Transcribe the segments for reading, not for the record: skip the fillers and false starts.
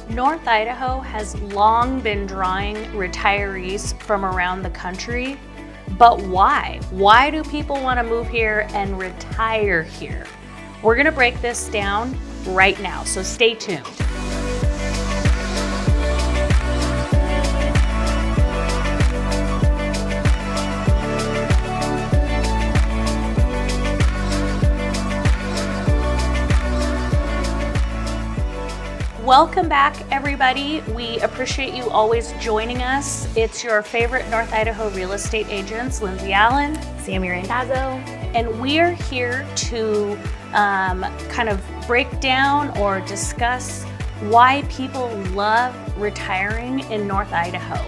North Idaho has long been drawing retirees from around the country, but why? Why do people want to move here and retire here? We're going to break this down right now, so stay tuned. Welcome back, everybody. We appreciate you always joining us. It's your favorite North Idaho real estate agents, Lindsay Allen, Sammy Randazzo, and we're here to kind of break down or discuss why people love retiring in North Idaho.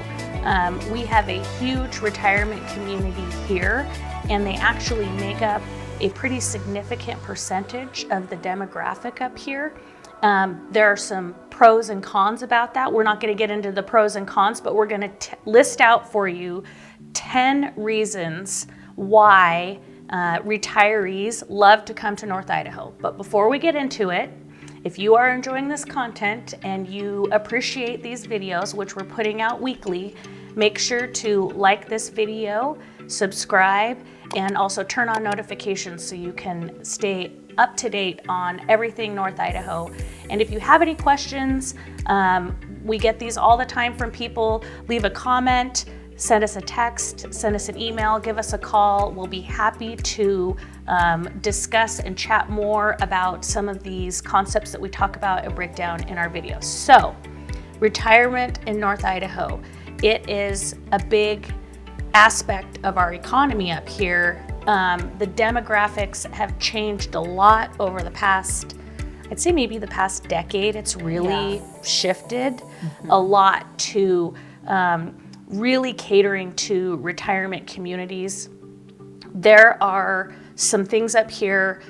We have a huge retirement community here, and they actually make up a pretty significant percentage of the demographic up here. There are some pros and cons about that. We're not going to get into the pros and cons, but we're going to list out for you 10 reasons why retirees love to come to North Idaho. But before we get into it, if you are enjoying this content and you appreciate these videos, which we're putting out weekly, make sure to like this video, subscribe, and also turn on notifications so you can stay up to date on everything North Idaho. And if you have any questions, we get these all the time from people. Leave a comment, send us a text, send us an email, give us a call. We'll be happy to discuss and chat more about some of these concepts that we talk about and break down in our videos. So, retirement in North Idaho. It is a big aspect of our economy up here. The demographics have changed a lot over the past, I'd say maybe the past decade. It's really shifted a lot to really catering to retirement communities. There are some things up here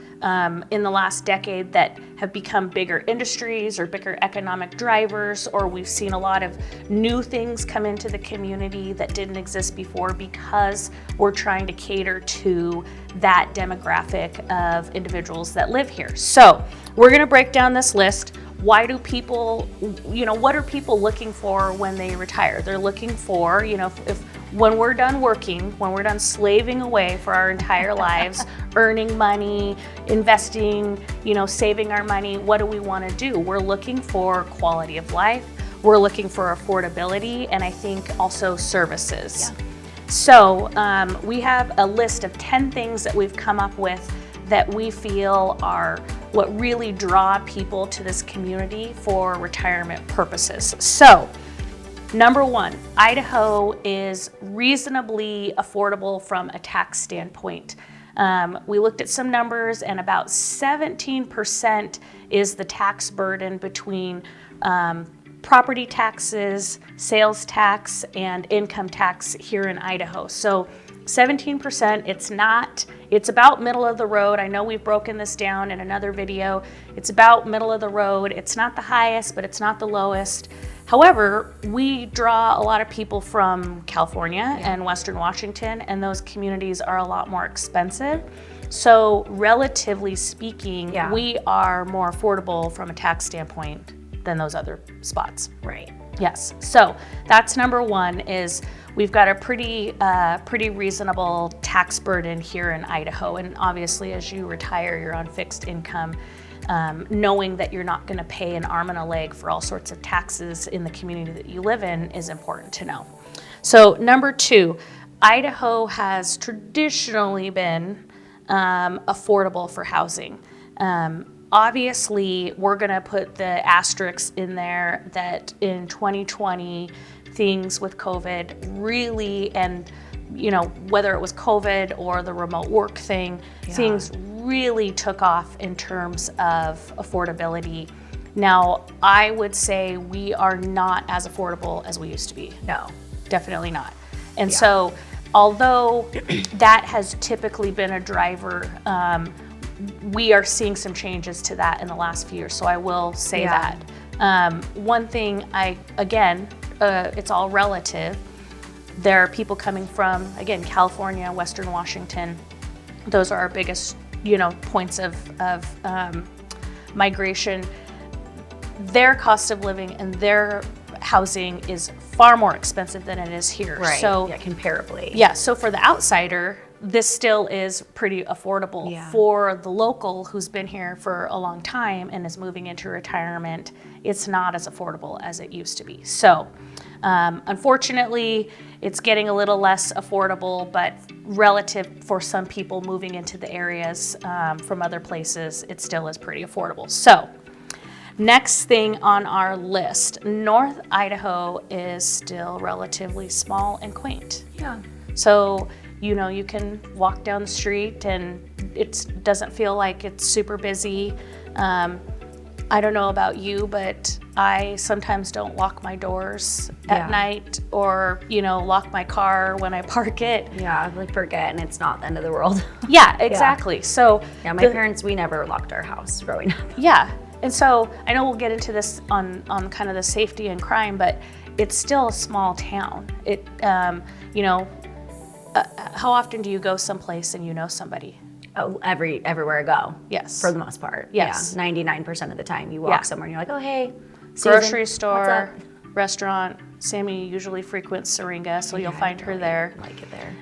in the last decade that have become bigger industries or bigger economic drivers, or we've seen a lot of new things come into the community that didn't exist before because we're trying to cater to that demographic of individuals that live here. So we're going to break down this list. Why do people, what are people looking for when they retire? They're looking for, if when we're done working, when we're done slaving away for our entire lives, earning money, investing, saving our money, what do we want to do? We're looking for quality of life. We're looking for affordability, and I think also services. Yeah. So we have a list of 10 things that we've come up with that we feel are what really draw people to this community for retirement purposes. So, number one, Idaho is reasonably affordable from a tax standpoint. We looked at some numbers, and about 17% is the tax burden between property taxes, sales tax, and income tax here in Idaho. So 17%, it's about middle of the road. I know we've broken this down in another video. It's about middle of the road. It's not the highest, but it's not the lowest. However, we draw a lot of people from California and Western Washington, and those communities are a lot more expensive. So relatively speaking, we are more affordable from a tax standpoint than those other spots. Right. Yes. So that's number one, is we've got a pretty reasonable tax burden here in Idaho. And obviously, as you retire, you're on fixed income. Knowing that you're not going to pay an arm and a leg for all sorts of taxes in the community that you live in is important to know. So number two, Idaho has traditionally been affordable for housing. Obviously, we're going to put the asterisks in there that in 2020, things with COVID really, and whether it was COVID or the remote work thing, things really took off in terms of affordability. Now, I would say we are not as affordable as we used to be. No, definitely not. And so, although that has typically been a driver, we are seeing some changes to that in the last few years. So I will say that. One thing, it's all relative. There are people coming from, again, California, Western Washington. Those are our biggest, points of migration. their cost of living and their housing is far more expensive than it is here. Right. So yeah, comparably. yeah, so for the outsider, this still is pretty affordable. Yeah. For the local who's been here for a long time and is moving into retirement, it's not as affordable as it used to be. So unfortunately, it's getting a little less affordable, but relative for some people moving into the areas from other places, it still is pretty affordable. So next thing on our list, North Idaho is still relatively small and quaint. Yeah. So, you know, you can walk down the street and it doesn't feel like it's super busy. I don't know about you, but I sometimes don't lock my doors at night or, you know, lock my car when I park it. Yeah, I like forget, and it's not the end of the world. Yeah, exactly. So yeah, my parents, we never locked our house growing up. Yeah, and so I know we'll get into this on kind of the safety and crime, but it's still a small town. It, you know, how often do you go someplace and you know somebody? Oh, everywhere I go. Yes. For the most part. Yes. Yeah, 99% of the time you walk somewhere and you're like, oh, hey, Susan, grocery what's store, up? restaurant. Sammy usually frequents Syringa, so you'll find her there. I like it there.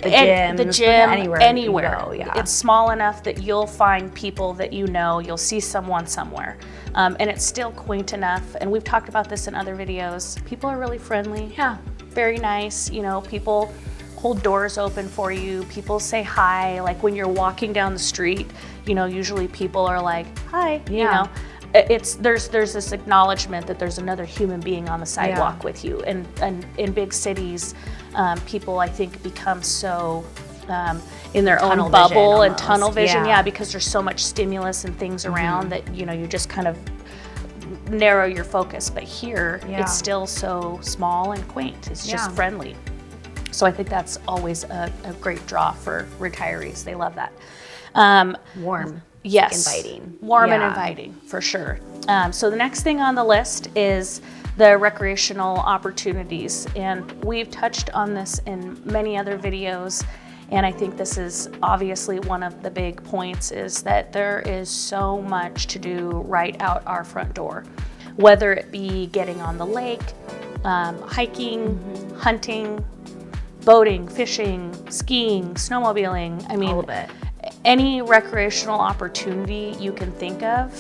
The gym, anywhere. You go, yeah. It's small enough that you'll find people that you know, you'll see someone somewhere. And it's still quaint enough, and we've talked about this in other videos. People are really friendly. Yeah. Very nice. You know, people hold doors open for you. People say hi. Like when you're walking down the street, you know, usually people are like, hi, you know. There's this acknowledgement that there's another human being on the sidewalk with you. And in big cities, people, I think, become so in their own bubble and tunnel vision. Yeah, because there's so much stimulus and things around that, you know, you just kind of narrow your focus. But here, it's still so small and quaint. It's just friendly. So I think that's always a great draw for retirees. They love that. Warm. Yes. Inviting. Warm and inviting, for sure. So the next thing on the list is the recreational opportunities. And we've touched on this in many other videos. And I think this is obviously one of the big points, is that there is so much to do right out our front door. Whether it be getting on the lake, hiking, hunting, boating, fishing, skiing, snowmobiling. I mean, all of it. Any recreational opportunity you can think of,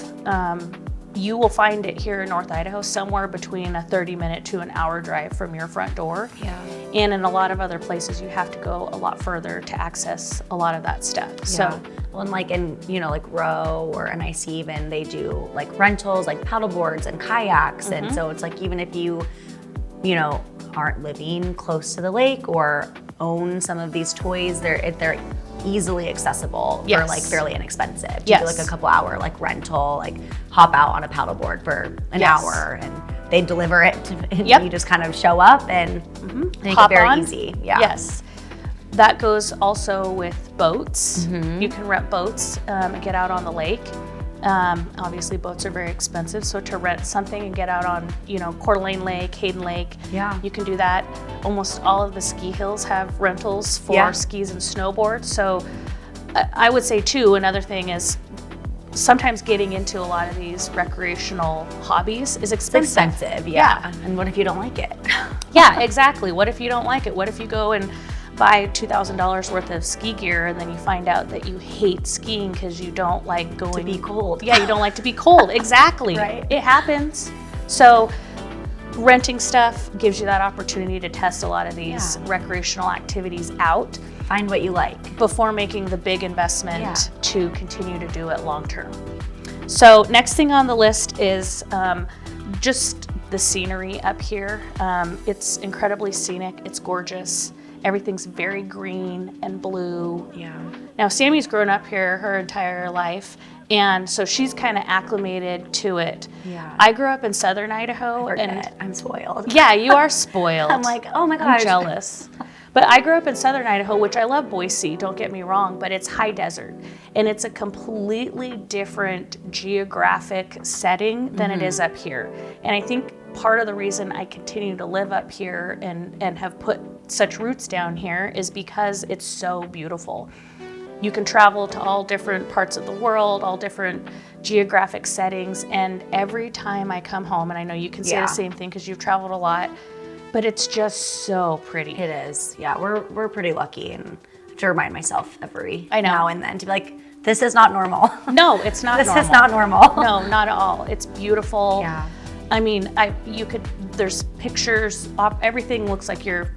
you will find it here in North Idaho, somewhere between a 30-minute to an hour drive from your front door. Yeah. And in a lot of other places, you have to go a lot further to access a lot of that stuff. Yeah. So, well, and like in, you know, like Row or NIC even, they do like rentals, like paddle boards and kayaks. And so it's like, even if you know, aren't living close to the lake or own some of these toys, they're easily accessible for like fairly inexpensive. You do like a couple hour like rental, like hop out on a paddleboard for an hour and they deliver it and you just kind of show up and make it very easy. Yeah. Yes. That goes also with boats. You can rent boats and get out on the lake. Obviously boats are very expensive, so to rent something and get out on, you know, Coeur d'Alene Lake, Hayden Lake, you can do that. Almost all of the ski hills have rentals for skis and snowboards. So I would say too, another thing is sometimes getting into a lot of these recreational hobbies is expensive. Yeah. And what if you don't like it? Yeah, exactly. What if you don't like it? What if you go and buy $2,000 worth of ski gear and then you find out that you hate skiing because you don't like going to be cold. Yeah, you don't like to be cold. Exactly. Right. It happens. So renting stuff gives you that opportunity to test a lot of these recreational activities out. Find what you like before making the big investment to continue to do it long term. So next thing on the list is just the scenery up here. It's incredibly scenic. It's gorgeous. Everything's very green and blue. Yeah. Now, Sammy's grown up here her entire life, and so she's kind of acclimated to it. Yeah. I grew up in southern Idaho, and I'm spoiled. Yeah, you are spoiled. I'm like, oh my gosh. I'm jealous. But I grew up in southern Idaho, which I love Boise, don't get me wrong, but it's high desert. And it's a completely different geographic setting than it is up here. And I think part of the reason I continue to live up here and have put such roots down here is because it's so beautiful. You can travel to all different parts of the world, all different geographic settings, and every time I come home, and I know you can say the same thing because you've traveled a lot, but it's just so pretty. It is. Yeah, we're pretty lucky, and I have to remind myself every I know. now and then to be like, this is not normal. No, it's not normal. This is not normal. No, not at all. It's beautiful. Yeah. I mean, there's pictures, everything looks like you're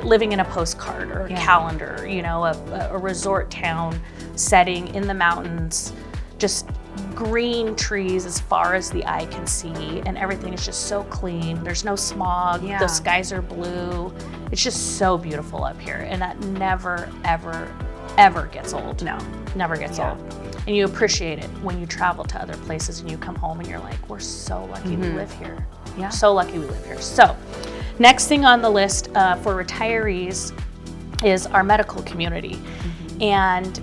living in a postcard or a calendar, you know, a resort town setting in the mountains, just green trees as far as the eye can see, and everything is just so clean. There's no smog, the skies are blue. It's just so beautiful up here, and that never, ever, ever gets old. No. Never gets old. And you appreciate it when you travel to other places and you come home and you're like, we're so lucky we live here. Yeah. So lucky we live here. So next thing on the list for retirees is our medical community. And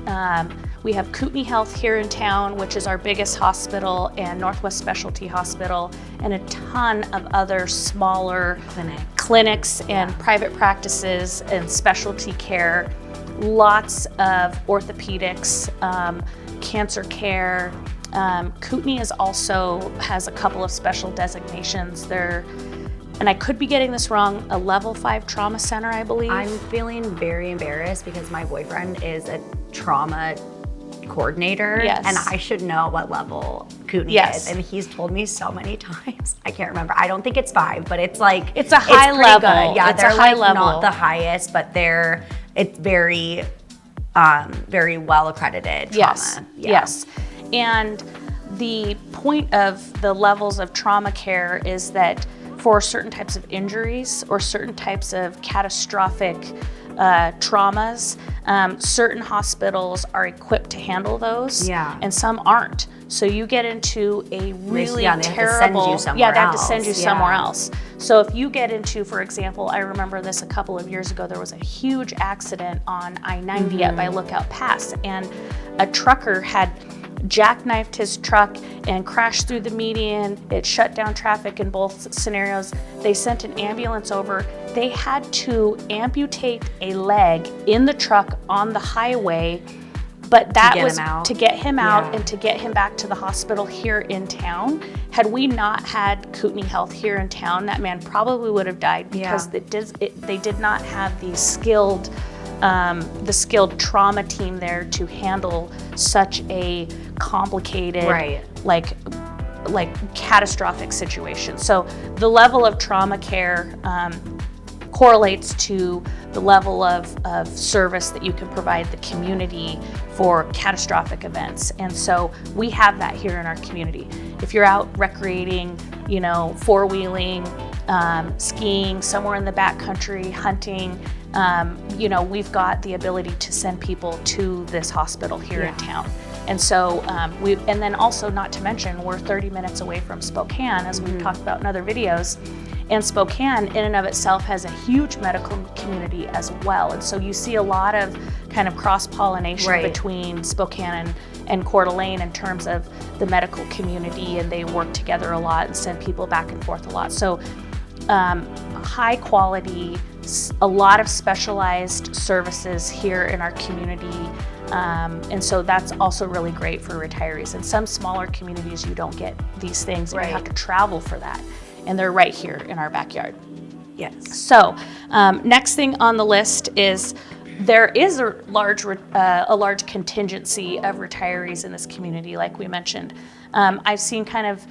we have Kootenai Health here in town, which is our biggest hospital, and Northwest Specialty Hospital, and a ton of other smaller clinics and private practices and specialty care. Lots of orthopedics, cancer care. Kootenai has a couple of special designations. They're, and I could be getting this wrong, a level 5 trauma center, I believe. I'm feeling very embarrassed because my boyfriend is a trauma coordinator, and I should know what level Kootenai is, and he's told me so many times. I can't remember. I don't think it's 5, but it's like it's a high level. Good. Yeah, it's they're a high level. Not the highest, but it's very very well accredited trauma. Yes. And the point of the levels of trauma care is that for certain types of injuries or certain types of catastrophic traumas, certain hospitals are equipped to handle those, and some aren't. So you get into a really terrible, they have to send you somewhere else. So if you get into, for example, I remember this a couple of years ago, there was a huge accident on I-90 up by Lookout Pass, and a trucker had jackknifed his truck and crashed through the median. It shut down traffic in both scenarios. They sent an ambulance over. They had to amputate a leg in the truck on the highway, but that was to get him out and to get him back to the hospital here in town. Had we not had Kootenai Health here in town, that man probably would have died because they did not have the skilled trauma team there to handle such a complicated, like catastrophic situation. So the level of trauma care correlates to the level of service that you can provide the community for catastrophic events. And so we have that here in our community. If you're out recreating, you know, four-wheeling, skiing, somewhere in the backcountry, hunting, you know, we've got the ability to send people to this hospital here in town. And so and then also, not to mention, we're 30 minutes away from Spokane, as we've talked about in other videos. And Spokane in and of itself has a huge medical community as well. And so you see a lot of kind of cross-pollination between Spokane and Coeur d'Alene in terms of the medical community, and they work together a lot and send people back and forth a lot. So high quality, a lot of specialized services here in our community. And so that's also really great for retirees. In some smaller communities, you don't get these things, and you have to travel for that. And they're right here in our backyard. Yes. So next thing on the list is there is a large contingency of retirees in this community, like we mentioned. I've seen kind of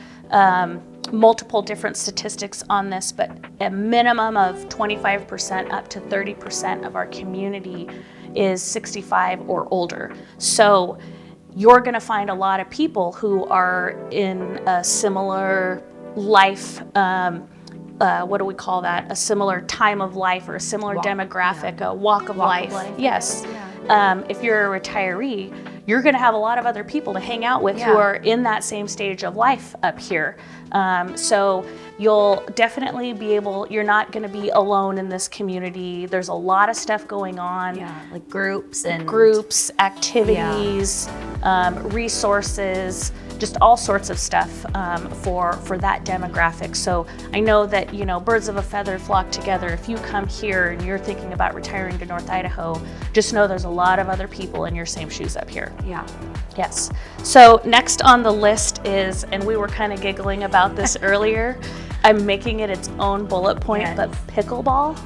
multiple different statistics on this, but a minimum of 25% up to 30% of our community is 65 or older. So you're going to find a lot of people who are in a similar life, what do we call that? A similar time of life or a similar demographic, a walk of life. Yes. Yeah. If you're a retiree, you're going to have a lot of other people to hang out with who are in that same stage of life up here. So you'll definitely be able, you're not going to be alone in this community. There's a lot of stuff going on. Yeah, like groups, activities, resources. just all sorts of stuff for that demographic. So I know that, you know, birds of a feather flock together. If you come here and you're thinking about retiring to North Idaho, just know there's a lot of other people in your same shoes up here. Yeah. Yes. So next on the list is, and we were kind of giggling about this earlier, I'm making it its own bullet point, but pickleball.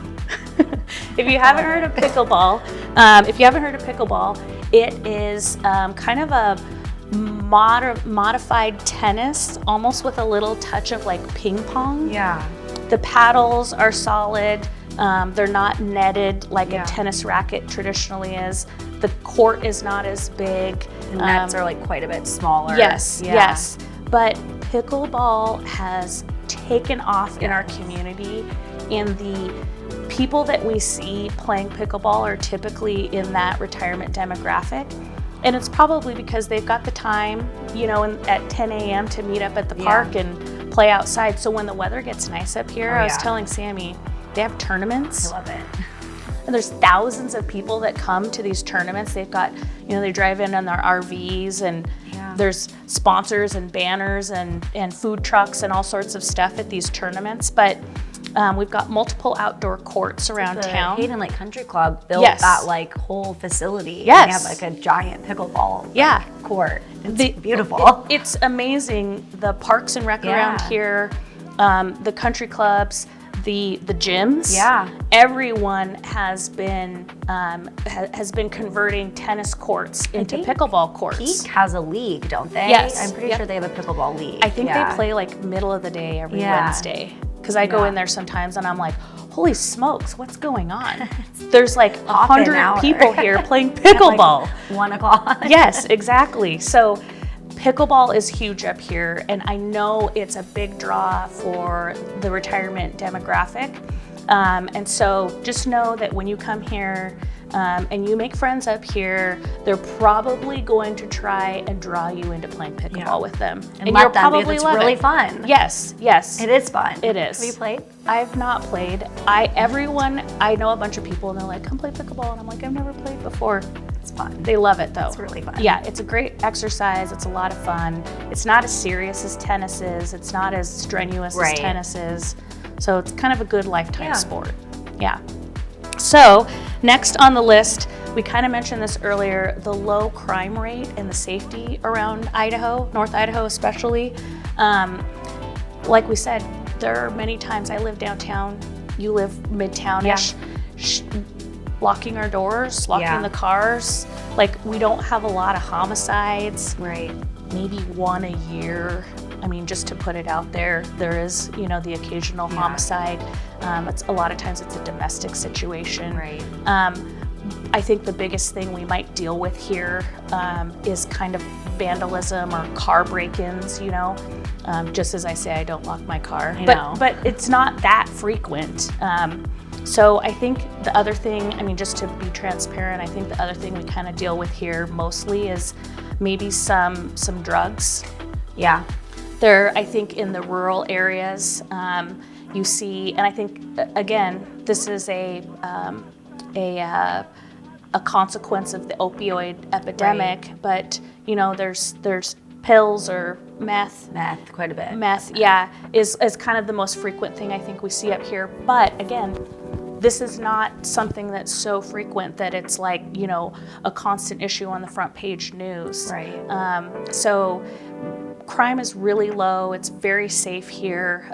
If you haven't heard of pickleball, it is kind of a modified tennis, almost with a little touch of like ping pong. Yeah. The paddles are solid. They're not netted like a tennis racket traditionally is. The court is not as big. The nets are like quite a bit smaller. Yes, yes. But pickleball has taken off in our community, and the people that we see playing pickleball are typically in that retirement demographic. And it's probably because they've got the time, you know, at 10 a.m. to meet up at the park and play outside. So when the weather gets nice up here, I was telling Sammy, they have tournaments. I love it. And there's thousands of people that come to these tournaments. They've got, you know, they drive in on their RVs, and there's sponsors and banners and food trucks and all sorts of stuff at these tournaments. But we've got multiple outdoor courts around town. Hayden Lake Country Club built that like whole facility. Yes. And they have like a giant pickleball court. It's beautiful. It's amazing. The parks and rec around here, the country clubs, the gyms. Yeah. Everyone has been converting tennis courts into pickleball courts. Peak has a league, don't they? Yes. I'm pretty sure they have a pickleball league. I think they play like middle of the day every Wednesday. Because I go in there sometimes and I'm like, holy smokes, what's going on? There's like 100 people here playing pickleball. Like 1 o'clock. Yes, exactly. So pickleball is huge up here, and I know it's a big draw for the retirement demographic. And so just know that when you come here and you make friends up here, they're probably going to try and draw you into playing pickleball with them. And you'll probably love it. It's really fun. Yes, yes. It is fun. It is. Have you played? I've not played. I know a bunch of people and they're like, come play pickleball. And I'm like, I've never played before. It's fun. They love it though. It's really fun. Yeah, it's a great exercise. It's a lot of fun. It's not as serious as tennis is. It's not as strenuous as tennis is. So it's kind of a good lifetime sport. Yeah. So next on the list, we kind of mentioned this earlier, the low crime rate and the safety around Idaho, North Idaho especially. Like we said, there are many times I live downtown, you live midtown-ish, locking our doors, locking the cars. Like, we don't have a lot of homicides. Right. Maybe one a year. I mean, just to put it out there, there is, you know, the occasional homicide. It's a lot of times it's a domestic situation. Right. I think the biggest thing we might deal with here is kind of vandalism or car break-ins, you know. Just as I say, I don't lock my car. But it's not that frequent. So I think the other thing, I mean, just to be transparent, I think the other thing we kind of deal with here mostly is maybe some drugs. Yeah. There, I think in the rural areas, you see, and I think, again, this is a consequence of the opioid epidemic, but, you know, there's pills or meth. Meth, quite a bit. Meth, is kind of the most frequent thing I think we see up here. But again, this is not something that's so frequent that it's like, you know, a constant issue on the front page news. Right. So crime is really low. It's very safe here.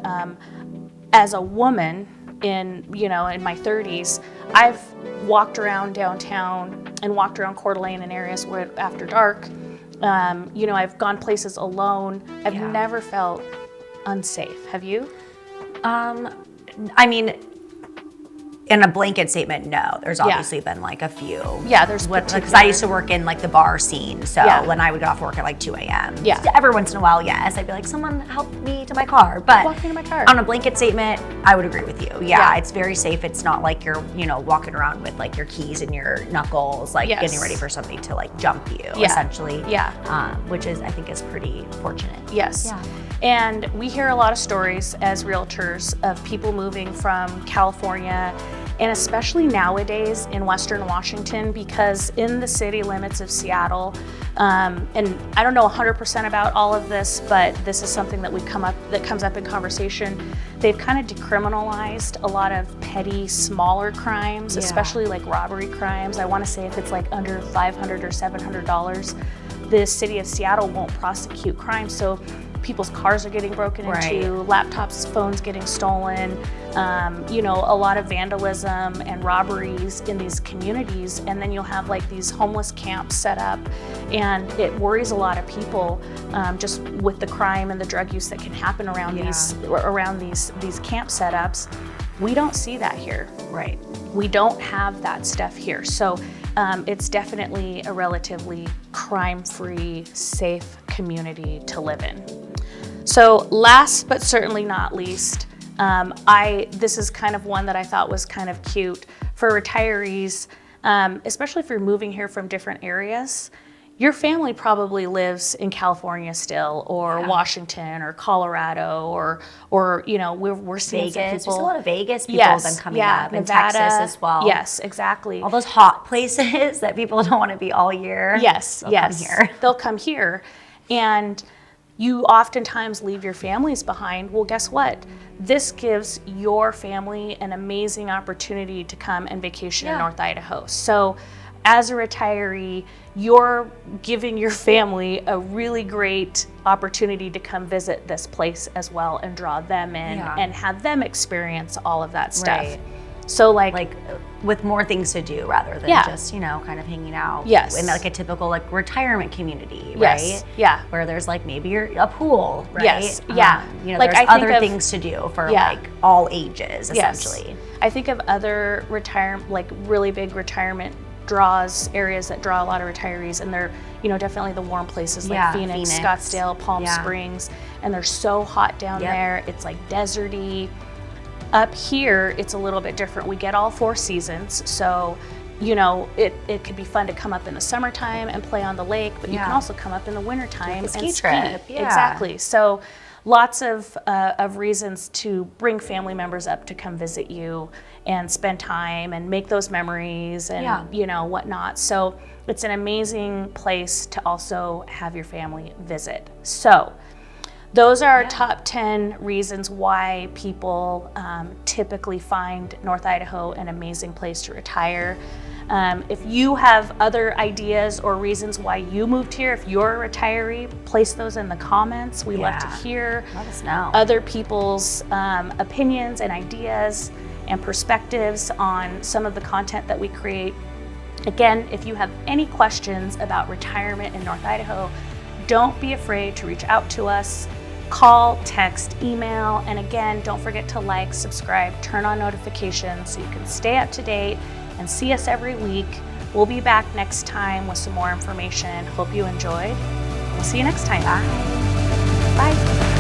As a woman in my 30s, I've walked around downtown and walked around Coeur d'Alene in areas where after dark, you know, I've gone places alone. I've never felt unsafe. Have you? I mean, in a blanket statement, no. There's obviously been like a few. Yeah, there's because I used to work in like the bar scene, so when I would get off work at like 2 a.m. Every once in a while, yes, I'd be like, someone help me to my car. But walk me to my car. On a blanket statement, I would agree with you. Yeah, it's very safe. It's not like you're, you know, walking around with like your keys in your knuckles, like getting ready for somebody to like jump you, essentially. Yeah. Which is, I think, is pretty fortunate. Yes. Yeah. And we hear a lot of stories as realtors of people moving from California And especially nowadays in Western Washington, because in the city limits of Seattle, and I don't know 100% about all of this, but this is something that comes up in conversation. They've kind of decriminalized a lot of petty, smaller crimes, especially like robbery crimes. I want to say if it's like under $500 or $700, the city of Seattle won't prosecute crime. So people's cars are getting broken into, laptops, phones getting stolen, you know, a lot of vandalism and robberies in these communities. And then you'll have like these homeless camps set up, and it worries a lot of people just with the crime and the drug use that can happen around these camp setups. We don't see that here. Right. We don't have that stuff here. So it's definitely a relatively crime-free, safe community to live in. So last but certainly not least, this is kind of one that I thought was kind of cute for retirees, especially if you're moving here from different areas. Your family probably lives in California still, or Washington, or Colorado, or you know, we're seeing Vegas. some people. There's a lot of Vegas people have been coming up, and Nevada, Texas as well. Yes, exactly. All those hot places that people don't want to be all year. Yes, They'll come here. They'll come here, and you oftentimes leave your families behind. Well, guess what? This gives your family an amazing opportunity to come and vacation in North Idaho. So as a retiree, you're giving your family a really great opportunity to come visit this place as well and draw them in and have them experience all of that stuff. Right. So like with more things to do rather than just, you know, kind of hanging out in like a typical like retirement community, right? Yeah. Where there's like maybe a pool, right? Yes. Yeah. You know, Like, there's I think other of- things to do for like all ages, essentially. Yes. I think of other like really big retirement areas that draw a lot of retirees, and they're, you know, definitely the warm places like Phoenix, Scottsdale, Palm Springs, and they're so hot down there. It's like deserty. Up here, it's a little bit different. We get all 4 seasons, so you know, it could be fun to come up in the summertime and play on the lake, but you can also come up in the wintertime and ski. Trip. Exactly. So lots of reasons to bring family members up to come visit you and spend time and make those memories and you know, whatnot. So it's an amazing place to also have your family visit. So those are our top 10 reasons why people typically find North Idaho an amazing place to retire. If you have other ideas or reasons why you moved here, if you're a retiree, place those in the comments. We love to hear Let us know. other people's opinions and ideas and perspectives on some of the content that we create. Again, if you have any questions about retirement in North Idaho, don't be afraid to reach out to us. Call, text, email, and again, don't forget to like, subscribe, turn on notifications so you can stay up to date and see us every week. We'll be back next time with some more information. Hope you enjoyed. We'll see you next time. Bye. Bye.